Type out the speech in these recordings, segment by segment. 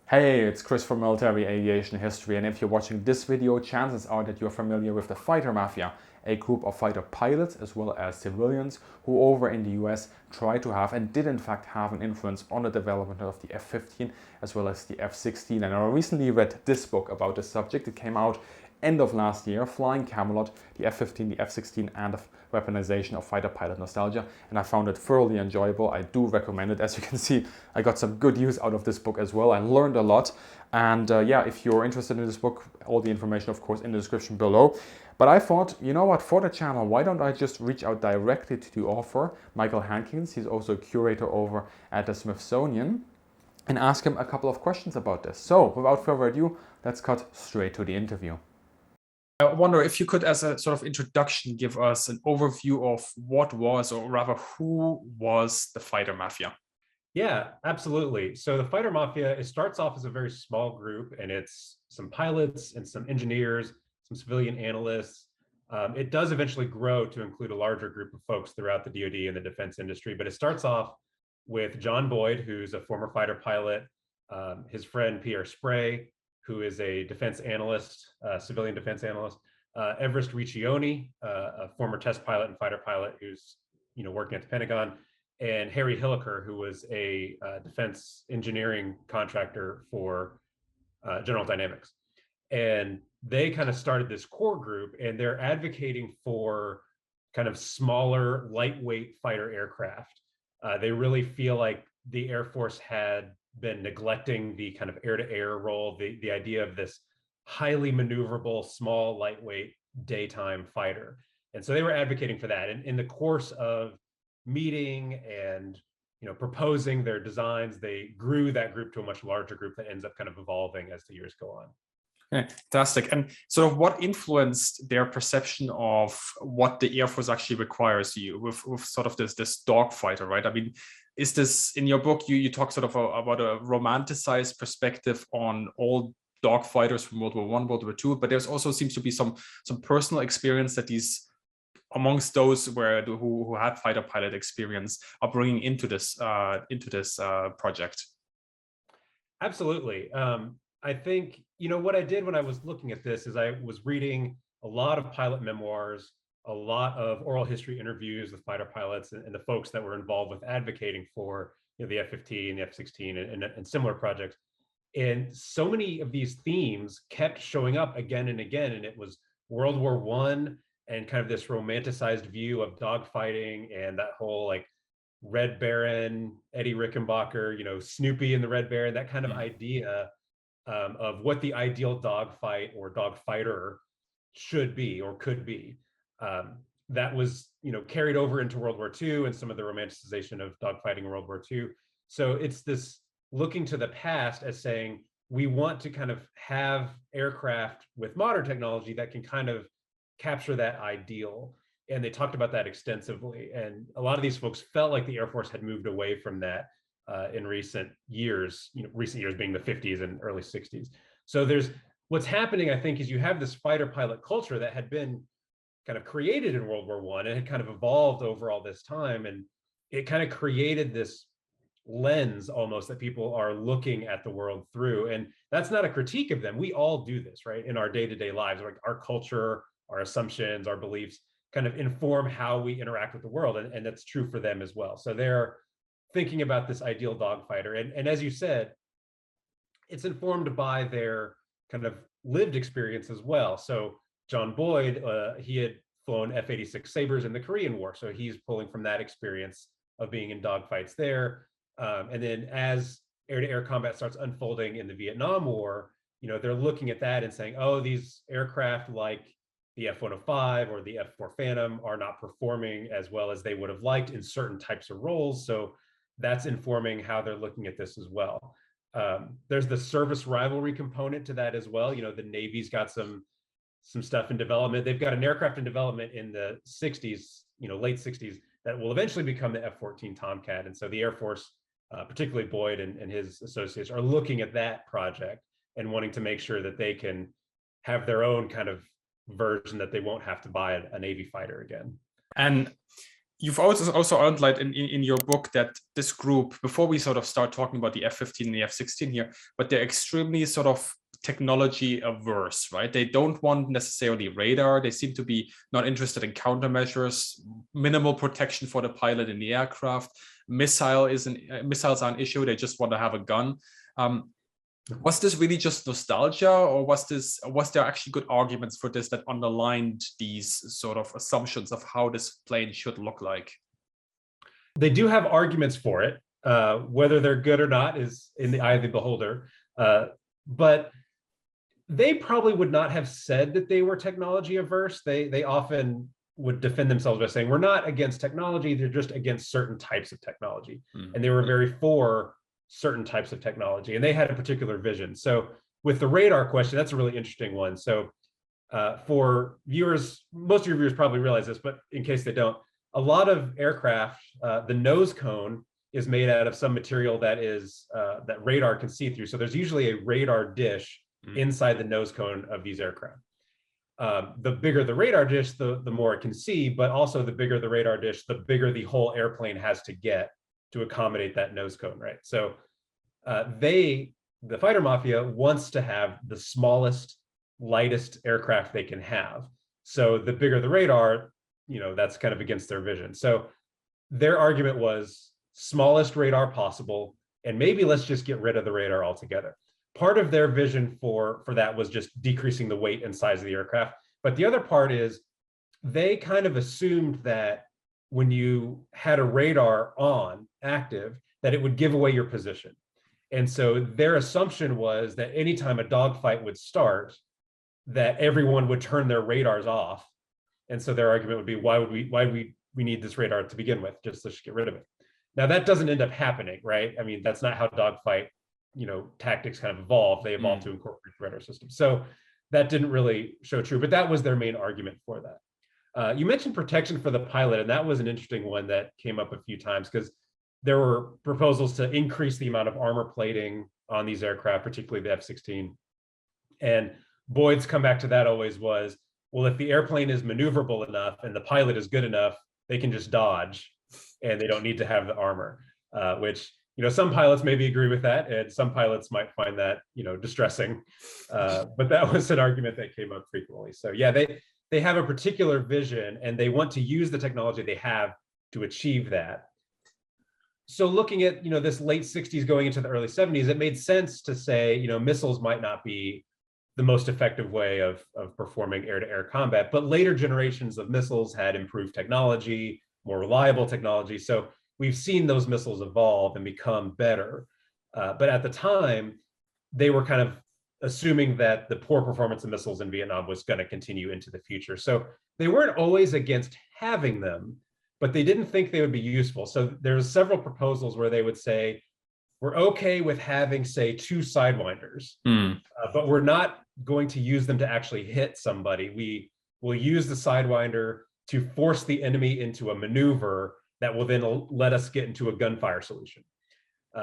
Hey, it's Chris from Military Aviation History, and if you're watching this video, chances are that you're familiar with the Fighter Mafia, a group of fighter pilots as well as civilians who over in the US try to have and did in fact have an influence on the development of the F-15 as well as the F-16. And I recently read this book about the subject. It came out end of last year, Flying Camelot, the F-15, the F-16 and the weaponization of fighter pilot nostalgia, and I found it thoroughly enjoyable. I do recommend it. As you can see, I got some good use out of this book as well. I learned a lot, and yeah, if you're interested in this book, all the information of course in the description below. But I thought, you know what, for the channel, why don't I just reach out directly to the author, Michael Hankins. He's also a curator over at the Smithsonian, and ask him a couple of questions about this. So without further ado, let's cut straight to the interview. I wonder if you could, as a sort of introduction, give us an overview of what was, or rather who was, the Fighter Mafia. Yeah, absolutely. So the Fighter Mafia, it starts off as a very small group, and it's some pilots and some engineers, some civilian analysts. It does eventually grow to include a larger group of folks throughout the DoD and the defense industry, but it starts off with John Boyd, who's a former fighter pilot, his friend Pierre Spray, who is a defense analyst, civilian defense analyst, Everest Riccioni, a former test pilot and fighter pilot who's working at the Pentagon, and Harry Hilliker, who was a defense engineering contractor for General Dynamics. And they kind of started this core group, and they're advocating for kind of smaller, lightweight fighter aircraft. They really feel like the Air Force had been neglecting the kind of air-to-air role, the idea of this highly maneuverable, small, lightweight daytime fighter. And so they were advocating for that. And in the course of meeting and proposing their designs, they grew that group to a much larger group that ends up kind of evolving as the years go on. Fantastic. And sort of what influenced their perception of what the Air Force actually requires you with sort of this dogfighter, right? I mean, is this in your book, you talk sort of about a romanticized perspective on all dogfighters from World War I, World War II, but there's also seems to be some personal experience that these, amongst those who had fighter pilot experience, are bringing into this project. Absolutely. I think, what I did when I was looking at this is I was reading a lot of pilot memoirs, a lot of oral history interviews with fighter pilots and the folks that were involved with advocating for the F-15, the F-16 and similar projects. And so many of these themes kept showing up again and again. And it was World War I and kind of this romanticized view of dogfighting and that whole like Red Baron, Eddie Rickenbacker, Snoopy and the Red Baron, that kind of idea of what the ideal dogfight or dogfighter should be or could be. That was, carried over into World War II and some of the romanticization of dogfighting in World War II. So it's this looking to the past as saying, we want to kind of have aircraft with modern technology that can kind of capture that ideal. And they talked about that extensively. And a lot of these folks felt like the Air Force had moved away from that in recent years, recent years being the 50s and early 60s. So there's what's happening, I think, is you have this fighter pilot culture that had been kind of created in World War I and had kind of evolved over all this time. And it kind of created this lens almost that people are looking at the world through. And that's not a critique of them. We all do this, right? In our day-to-day lives, like our culture, our assumptions, our beliefs kind of inform how we interact with the world. And that's true for them as well. So they're thinking about this ideal dogfighter. And as you said, it's informed by their kind of lived experience as well. So John Boyd, he had flown F-86 Sabres in the Korean War. So he's pulling from that experience of being in dogfights there. And then as air-to-air combat starts unfolding in the Vietnam War, they're looking at that and saying, oh, these aircraft like the F-105 or the F-4 Phantom are not performing as well as they would have liked in certain types of roles. So that's informing how they're looking at this as well. There's the service rivalry component to that as well. The Navy's got some stuff in development. They've got an aircraft in development in the 60s, late 60s, that will eventually become the F-14 Tomcat. And so the Air Force, particularly Boyd and his associates, are looking at that project and wanting to make sure that they can have their own kind of version that they won't have to buy a Navy fighter again. And You've also outlined in your book that this group, before we sort of start talking about the F-15 and the F-16 here, but they're extremely sort of technology averse, right? They don't want necessarily radar. They seem to be not interested in countermeasures, minimal protection for the pilot in the aircraft. Missiles are an issue. They just want to have a gun. Was this really just nostalgia, or was there actually good arguments for this that underlined these sort of assumptions of how this plane should look like? They do have arguments for it. Whether they're good or not is in the eye of the beholder. But they probably would not have said that they were technology averse. They often would defend themselves by saying, we're not against technology, they're just against certain types of technology. And they were very for certain types of technology, and they had a particular vision. So with the radar question, that's a really interesting one. So for viewers, most of your viewers probably realize this, but in case they don't, a lot of aircraft, the nose cone is made out of some material that is that radar can see through. So there's usually a radar dish inside the nose cone of these aircraft. The bigger the radar dish, the more it can see, but also the bigger the radar dish, the bigger the whole airplane has to get to accommodate that nose cone, right? So the Fighter Mafia wants to have the smallest, lightest aircraft they can have. So the bigger the radar, that's kind of against their vision. So their argument was smallest radar possible, and maybe let's just get rid of the radar altogether. Part of their vision for that was just decreasing the weight and size of the aircraft. But the other part is they kind of assumed that when you had a radar on active, that it would give away your position. And so their assumption was that anytime a dogfight would start, that everyone would turn their radars off. And so their argument would be, why we need this radar to begin with? Let's just get rid of it. Now that doesn't end up happening, right? I mean, that's not how dogfight, tactics kind of evolve. They evolved to incorporate the radar system. So that didn't really show true, but that was their main argument for that. You mentioned protection for the pilot, and that was an interesting one that came up a few times because there were proposals to increase the amount of armor plating on these aircraft, particularly the F-16. And Boyd's comeback to that always was, well, if the airplane is maneuverable enough and the pilot is good enough, they can just dodge and they don't need to have the armor, which, some pilots maybe agree with that, and some pilots might find that, distressing. But that was an argument that came up frequently. So yeah, they have a particular vision and they want to use the technology they have to achieve that. So looking at, this late 60s going into the early 70s, it made sense to say, missiles might not be the most effective way of performing air-to-air combat, but later generations of missiles had improved technology, more reliable technology. So we've seen those missiles evolve and become better. But at the time, they were kind of assuming that the poor performance of missiles in Vietnam was going to continue into the future. So they weren't always against having them, but they didn't think they would be useful. So there's several proposals where they would say, we're okay with having, say, 2 sidewinders, but we're not going to use them to actually hit somebody. We will use the sidewinder to force the enemy into a maneuver that will then let us get into a gunfire solution.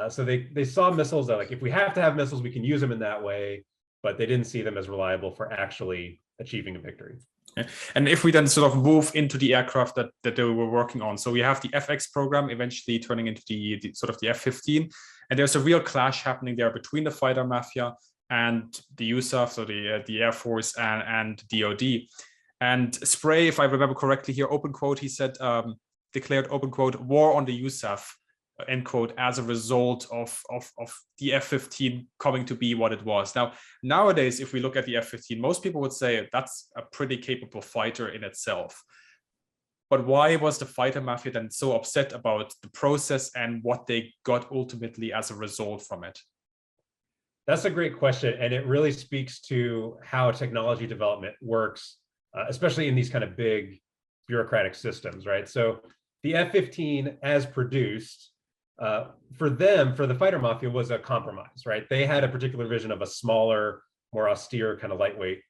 So they saw missiles that, like, if we have to have missiles, we can use them in that way, but they didn't see them as reliable for actually achieving a victory. And if we then sort of move into the aircraft that they were working on, so we have the FX program eventually turning into the sort of the F-15, and there's a real clash happening there between the Fighter Mafia and the USAF, so the Air Force and DoD. And Spray, if I remember correctly here, open quote, he said, declared, open quote, war on the USAF, end quote, as a result of the F-15 coming to be what it was. Now, nowadays, if we look at the F-15, most people would say that's a pretty capable fighter in itself. But why was the Fighter Mafia then so upset about the process and what they got ultimately as a result from it? That's a great question. And it really speaks to how technology development works, especially in these kind of big bureaucratic systems, right? So the F-15 as produced, for them, for the Fighter Mafia, was a compromise, right? They had a particular vision of a smaller, more austere, kind of lightweight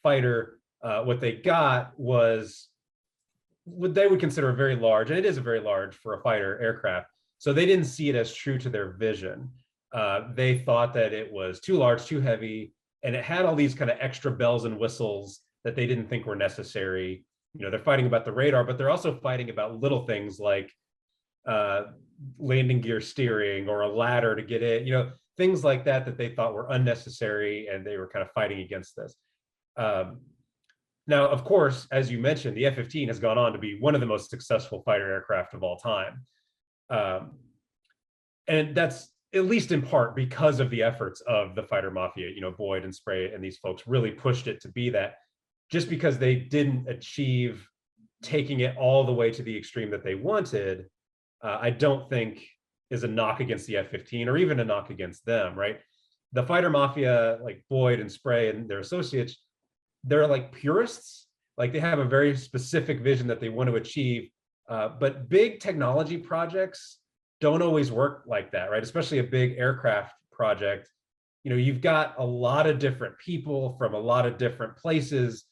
fighter. What they got was what they would consider a very large, and it is a very large for a fighter aircraft. So they didn't see it as true to their vision. They thought that it was too large, too heavy, and it had all these kind of extra bells and whistles that they didn't think were necessary. they're fighting about the radar, but they're also fighting about little things like landing gear steering or a ladder to get it, things like that that they thought were unnecessary, and they were kind of fighting against this. Now, of course, as you mentioned, the F-15 has gone on to be one of the most successful fighter aircraft of all time. And that's at least in part because of the efforts of the Fighter Mafia. Boyd and Spray and these folks really pushed it to be that. Just because they didn't achieve taking it all the way to the extreme that they wanted, I don't think is a knock against the F-15 or even a knock against them, right? The Fighter Mafia, like Boyd and Spray and their associates, they're like purists. Like, they have a very specific vision that they want to achieve, but big technology projects don't always work like that, right? Especially a big aircraft project. You've got a lot of different people from a lot of different places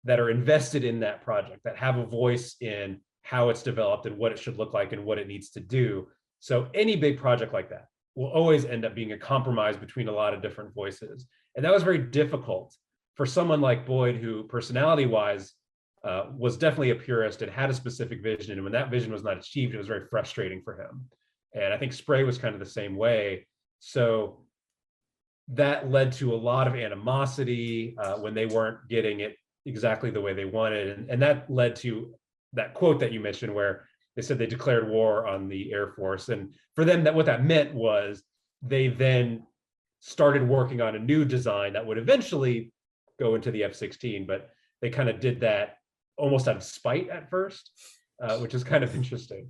that are invested in that project, that have a voice in how it's developed and what it should look like and what it needs to do. So any big project like that will always end up being a compromise between a lot of different voices. And that was very difficult for someone like Boyd, who personality-wise was definitely a purist and had a specific vision. And when that vision was not achieved, it was very frustrating for him. And I think Spray was kind of the same way. So that led to a lot of animosity when they weren't getting it exactly the way they wanted. And that led to that quote that you mentioned, where they said they declared war on the Air Force. And for them, what that meant was they then started working on a new design that would eventually go into the F-16, but they kind of did that almost out of spite at first, which is kind of interesting.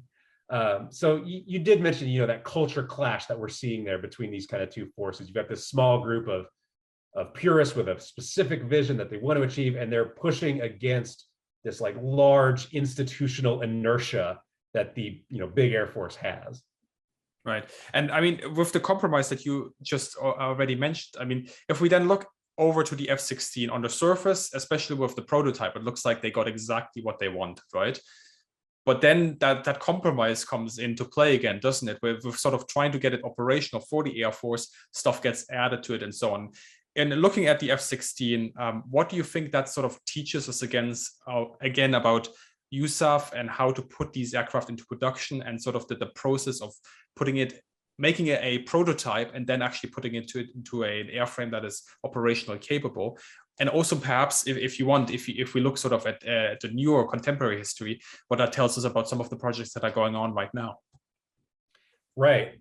So you did mention, that culture clash that we're seeing there between these kind of two forces. You've got this small group of purists with a specific vision that they want to achieve, and they're pushing against this like large institutional inertia that the big Air Force has. Right. And I mean, with the compromise that you just already mentioned, I mean, if we then look over to the F-16 on the surface, especially with the prototype, it looks like they got exactly what they wanted, right? But then that compromise comes into play again, doesn't it? We're sort of trying to get it operational for the Air Force, stuff gets added to it and so on. And looking at the F-16, what do you think that sort of teaches us again about USAF and how to put these aircraft into production, and sort of the process of making it a prototype and then actually putting it into an airframe that is operational capable? And also, perhaps, if you want, if we look sort of at the newer contemporary history, what that tells us about some of the projects that are going on right now. Right.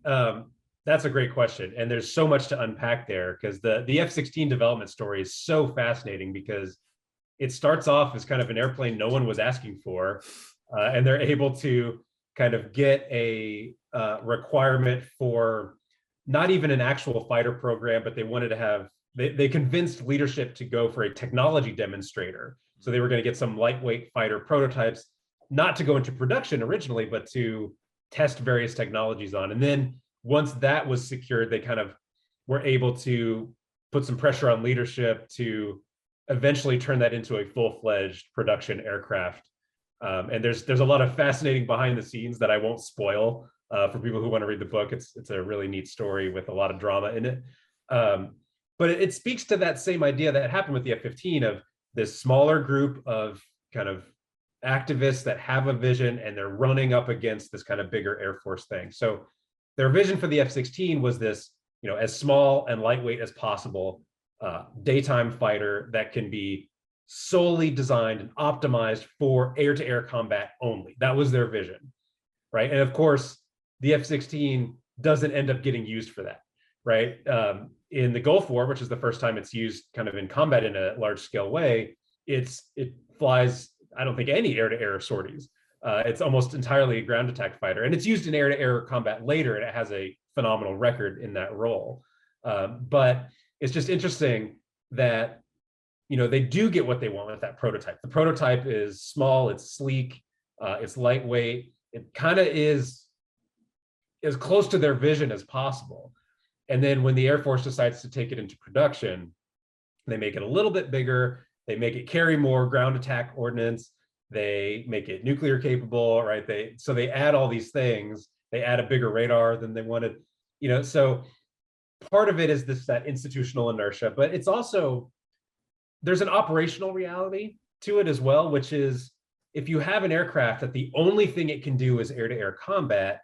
That's a great question. And there's so much to unpack there, because the F-16 development story is so fascinating, because it starts off as kind of an airplane no one was asking for, and they're able to kind of get a requirement for not even an actual fighter program, but they wanted to have, they convinced leadership to go for a technology demonstrator. So they were going to get some lightweight fighter prototypes, not to go into production originally, but to test various technologies on. And then once that was secured, they kind of were able to put some pressure on leadership to eventually turn that into a full-fledged production aircraft. And there's a lot of fascinating behind the scenes that I won't spoil for people who want to read the book. It's a really neat story with a lot of drama in it. But it speaks to that same idea that happened with the F-15, of this smaller group of kind of activists that have a vision, and they're running up against this kind of bigger Air Force thing. So their vision for the F-16 was this, as small and lightweight as possible, daytime fighter that can be solely designed and optimized for air-to-air combat only. That was their vision, right? And of course, the F-16 doesn't end up getting used for that, right? In the Gulf War, which is the first time it's used kind of in combat in a large-scale way, it flies, I don't think, any air-to-air sorties. It's almost entirely a ground attack fighter, and it's used in air-to-air combat later, and it has a phenomenal record in that role. But it's just interesting that, they do get what they want with that prototype. The prototype is small, it's sleek, it's lightweight. It kind of is as close to their vision as possible. And then when the Air Force decides to take it into production, they make it a little bit bigger. They make it carry more ground attack ordnance. They make it nuclear capable, right? So they add all these things. They add a bigger radar than they wanted, so part of it is that institutional inertia, but it's also, there's an operational reality to it as well, which is if you have an aircraft that the only thing it can do is air-to-air combat,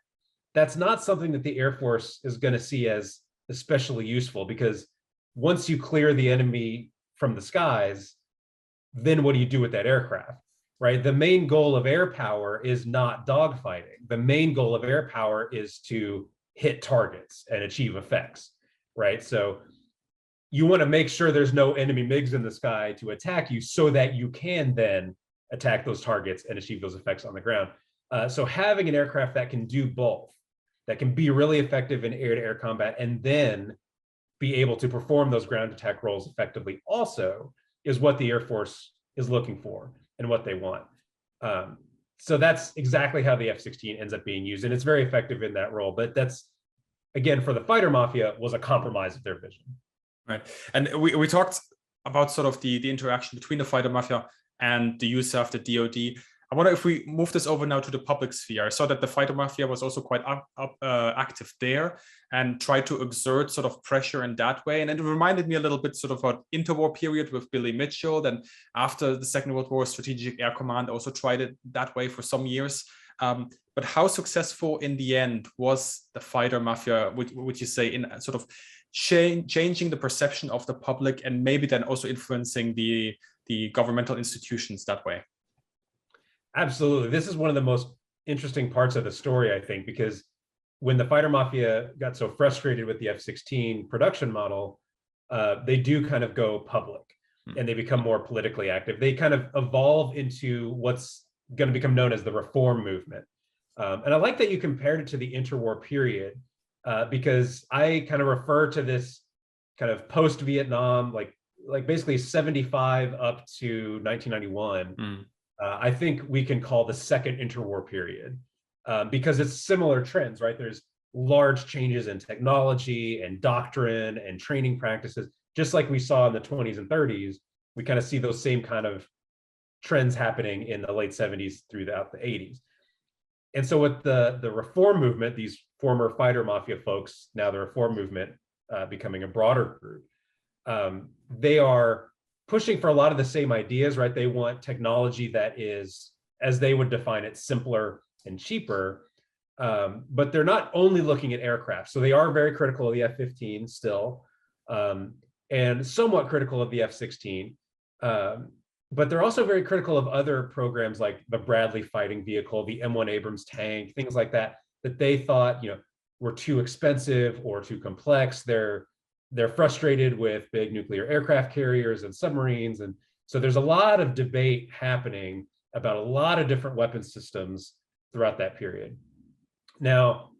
that's not something that the Air Force is going to see as especially useful, because once you clear the enemy from the skies, then what do you do with that aircraft, right? The main goal of air power is not dogfighting. The main goal of air power is to hit targets and achieve effects, right? So you want to make sure there's no enemy MiGs in the sky to attack you so that you can then attack those targets and achieve those effects on the ground. So having an aircraft that can do both, that can be really effective in air-to-air combat and then be able to perform those ground attack roles effectively also is what the Air Force is looking for and what they want. So that's exactly how the F-16 ends up being used, and it's very effective in that role. But that's, again, for the Fighter Mafia, was a compromise of their vision. Right, and we talked about sort of the interaction between the Fighter Mafia and the USAF, the DoD. I wonder if we move this over now to the public sphere. I saw that the Fighter Mafia was also quite active there and tried to exert sort of pressure in that way. And it reminded me a little bit sort of an interwar period with Billy Mitchell. Then after the Second World War, Strategic Air Command also tried it that way for some years. But how successful in the end was the Fighter Mafia, would you say, in sort of changing the perception of the public and maybe then also influencing the governmental institutions that way? Absolutely. This is one of the most interesting parts of the story, I think, because when the Fighter Mafia got so frustrated with the F-16 production model, they do kind of go public and they become more politically active. They kind of evolve into what's going to become known as the reform movement. And I like that you compared it to the interwar period, because I kind of refer to this kind of post-Vietnam, like basically 75 up to 1991. I think we can call the second interwar period, because it's similar trends, right? There's large changes in technology and doctrine and training practices, just like we saw in the 20s and 30s. We kind of see those same kind of trends happening in the late 70s throughout the 80s. And so with the reform movement, these former Fighter Mafia folks, now the reform movement becoming a broader group, they are pushing for a lot of the same ideas, right? They want technology that is, as they would define it, simpler and cheaper. But they're not only looking at aircraft. So they are very critical of the F-15 still, and somewhat critical of the F-16. But they're also very critical of other programs like the Bradley fighting vehicle, the M1 Abrams tank, things like that, that they thought, were too expensive or too complex. They're frustrated with big nuclear aircraft carriers and submarines. And so there's a lot of debate happening about a lot of different weapon systems throughout that period. Now,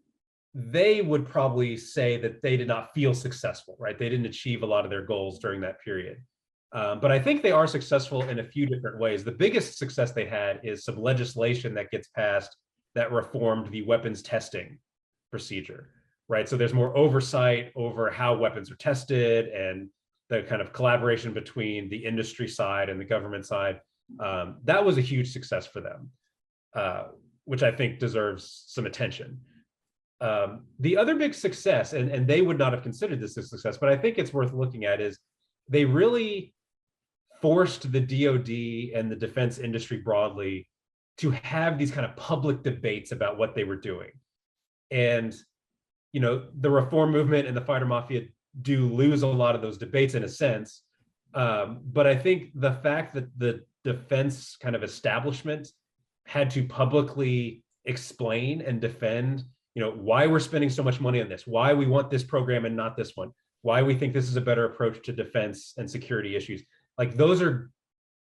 they would probably say that they did not feel successful, right? They didn't achieve a lot of their goals during that period. But I think they are successful in a few different ways. The biggest success they had is some legislation that gets passed that reformed the weapons testing procedure. Right, so there's more oversight over how weapons are tested and the kind of collaboration between the industry side and the government side. That was a huge success for them, which I think deserves some attention. The other big success, and they would not have considered this a success, but I think it's worth looking at, is they really forced the DoD and the defense industry broadly to have these kind of public debates about what they were doing. And the reform movement and the Fighter Mafia do lose a lot of those debates in a sense. But I think the fact that the defense kind of establishment had to publicly explain and defend, why we're spending so much money on this, why we want this program and not this one, why we think this is a better approach to defense and security issues. Like, those are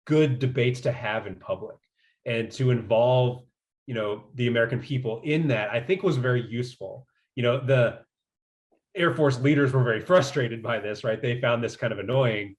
good debates to have in public, and to involve, the American people in that, I think was very useful. The Air Force leaders were very frustrated by this, right? They found this kind of annoying,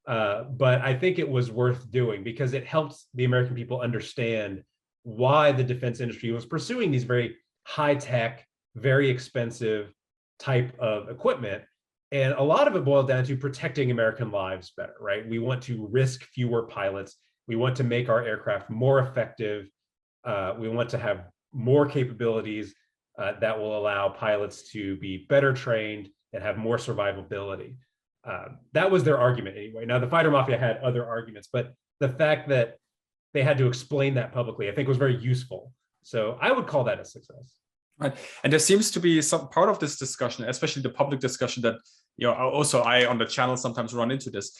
but I think it was worth doing because it helped the American people understand why the defense industry was pursuing these very high-tech, very expensive type of equipment. And a lot of it boiled down to protecting American lives better, right? We want to risk fewer pilots. We want to make our aircraft more effective. We want to have more capabilities that will allow pilots to be better trained and have more survivability. That was their argument anyway. Now, the Fighter Mafia had other arguments, but the fact that they had to explain that publicly, I think was very useful. So I would call that a success. Right. And there seems to be some part of this discussion, especially the public discussion that, also I on the channel sometimes run into this,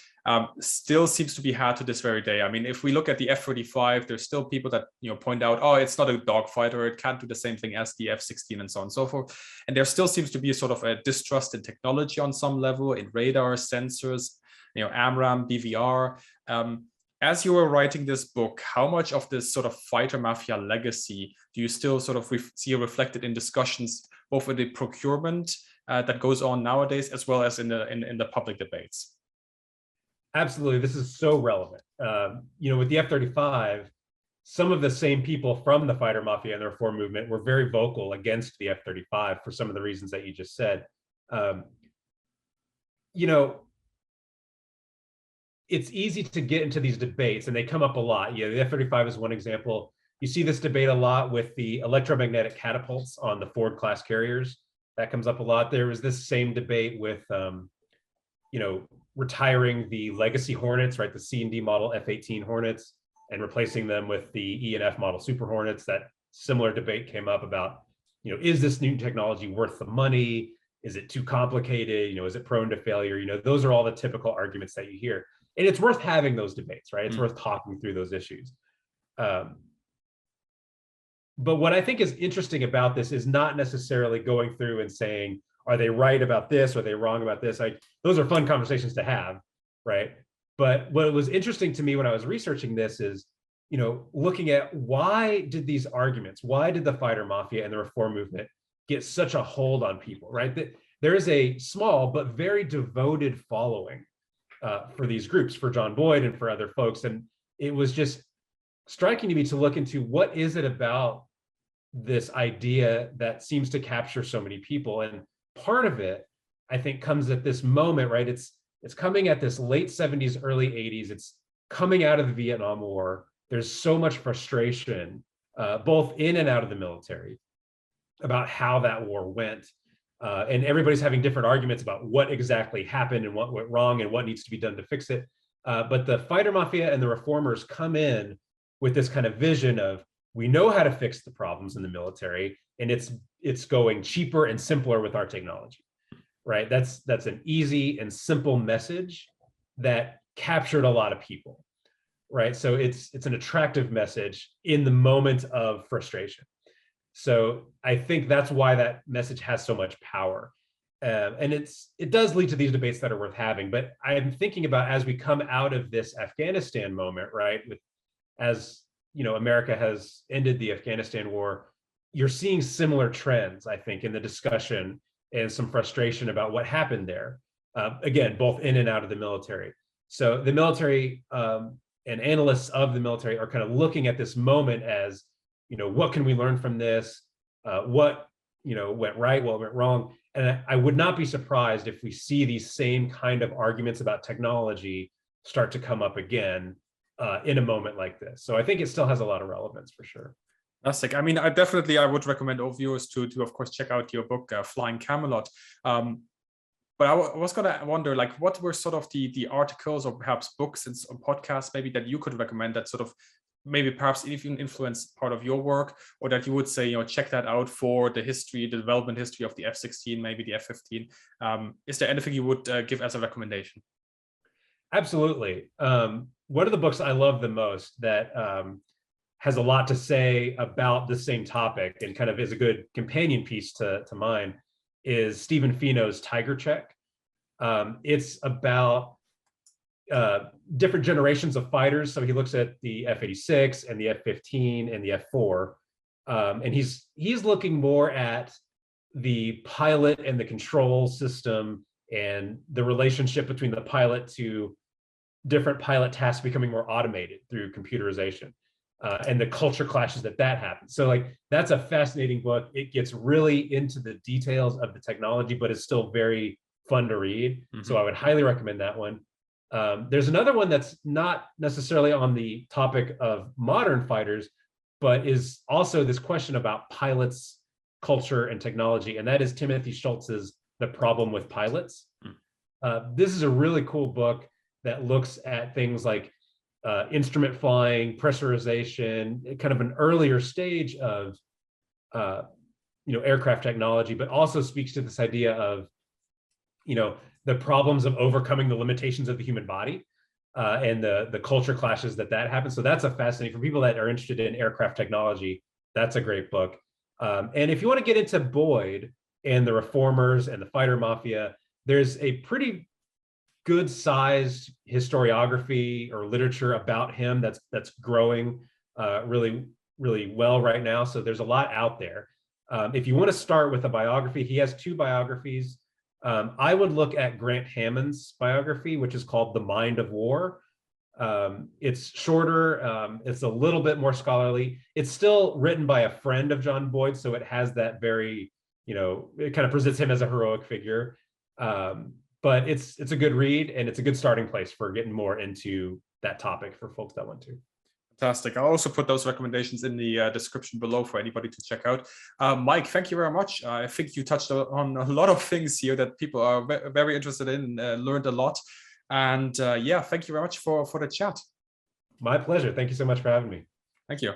still seems to be had to this very day. I mean, if we look at the F-35, there's still people that, point out, oh, it's not a dogfighter, it can't do the same thing as the F-16 and so on and so forth. And there still seems to be sort of a distrust in technology on some level, in radar, sensors, AMRAAM, BVR. As you were writing this book, how much of this sort of fighter mafia legacy do you still sort of see reflected in discussions, both with the procurement that goes on nowadays, as well as in the public debates? Absolutely, this is so relevant. With the F-35, some of the same people from the fighter mafia and the reform movement were very vocal against the F-35 for some of the reasons that you just said. It's easy to get into these debates, and they come up a lot. The F-35 is one example. You see this debate a lot with the electromagnetic catapults on the Ford class carriers. That comes up a lot. There was this same debate with, retiring the legacy Hornets, right? The C&D model F-18 Hornets, and replacing them with the E&F model Super Hornets. That similar debate came up about, is this new technology worth the money? Is it too complicated? Is it prone to failure? Those are all the typical arguments that you hear. And it's worth having those debates, right? It's worth talking through those issues. But what I think is interesting about this is not necessarily going through and saying, are they right about this? Are they wrong about this? Those are fun conversations to have, right? But what was interesting to me when I was researching this is, looking at why did these arguments, why did the fighter mafia and the reform movement get such a hold on people, right? That there is a small but very devoted following for these groups, for John Boyd and for other folks. And it was just striking to me to look into what is it about this idea that seems to capture so many people. And part of it, I think, comes at this moment, right? It's coming at this late 70s, early 80s. It's coming out of the Vietnam War. There's so much frustration, both in and out of the military, about how that war went. And everybody's having different arguments about what exactly happened and what went wrong and what needs to be done to fix it. But the fighter mafia and the reformers come in with this kind of vision of, we know how to fix the problems in the military, and it's going cheaper and simpler with our technology, right? That's an easy and simple message that captured a lot of people, right? So it's an attractive message in the moment of frustration. So I think that's why that message has so much power. And it does lead to these debates that are worth having. But I'm thinking about, as we come out of this Afghanistan moment, right, as America has ended the Afghanistan war, you're seeing similar trends, I think, in the discussion and some frustration about what happened there. Again, both in and out of the military. So the military and analysts of the military are kind of looking at this moment as, what can we learn from this? What went right, what went wrong? And I would not be surprised if we see these same kind of arguments about technology start to come up again in a moment like this. So I think it still has a lot of relevance for sure. Fantastic. I mean, I would recommend all viewers to of course check out your book, Flying Camelot. But I was gonna wonder, like, what were sort of the articles or perhaps books and podcasts maybe that you could recommend that sort of maybe perhaps even influence part of your work, or that you would say, check that out for the development history of the F-16, maybe the F-15. Is there anything you would give as a recommendation? Absolutely. One of the books I love the most that has a lot to say about the same topic and kind of is a good companion piece to mine is Stephen Fino's Tiger Check. It's about different generations of fighters. So he looks at the F-86 and the F-15 and the F-4. And he's looking more at the pilot and the control system and the relationship between the pilot to different pilot tasks becoming more automated through computerization, and the culture clashes that happens. So that's a fascinating book. It gets really into the details of the technology, but it's still very fun to read. Mm-hmm. So I would highly recommend that one. There's another one that's not necessarily on the topic of modern fighters, but is also this question about pilots, culture, and technology. And that is Timothy Schultz's The Problem with Pilots. This is a really cool book that looks at things like instrument flying, pressurization, kind of an earlier stage of aircraft technology, but also speaks to this idea of the problems of overcoming the limitations of the human body and the culture clashes that happens. So that's a fascinating, for people that are interested in aircraft technology, that's a great book. And if you want to get into Boyd and the reformers and the Fighter Mafia, there's a pretty good sized historiography or literature about him that's growing really, really well right now. So there's a lot out there. If you want to start with a biography, he has 2 biographies. I would look at Grant Hammond's biography, which is called The Mind of War. It's shorter. It's a little bit more scholarly. It's still written by a friend of John Boyd, so it has that very, it kind of presents him as a heroic figure. But it's a good read, and it's a good starting place for getting more into that topic for folks that want to. Fantastic. I'll also put those recommendations in the description below for anybody to check out. Mike, thank you very much. I think you touched on a lot of things here that people are very interested in, learned a lot. And yeah, thank you very much for the chat. My pleasure. Thank you so much for having me. Thank you.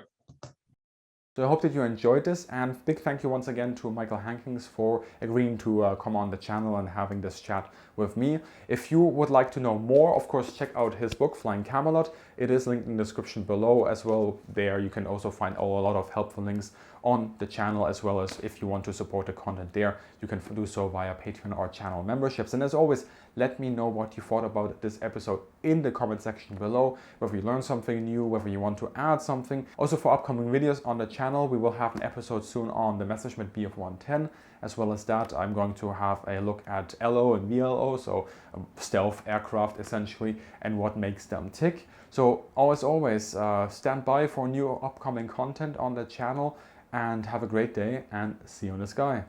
So I hope that you enjoyed this, and big thank you once again to Michael Hankins for agreeing to come on the channel and having this chat with me. If you would like to know more, of course, check out his book, Flying Camelot. It is linked in the description below as well. There you can also find a lot of helpful links on the channel, as well as if you want to support the content there, you can do so via Patreon or channel memberships. And as always, let me know what you thought about this episode in the comment section below, whether you learned something new, whether you want to add something. Also, for upcoming videos on the channel, we will have an episode soon on the Messerschmitt Bf 110. As well as that, I'm going to have a look at LO and VLO, so stealth aircraft essentially, and what makes them tick. So as always, stand by for new upcoming content on the channel, and have a great day, and see you in the sky.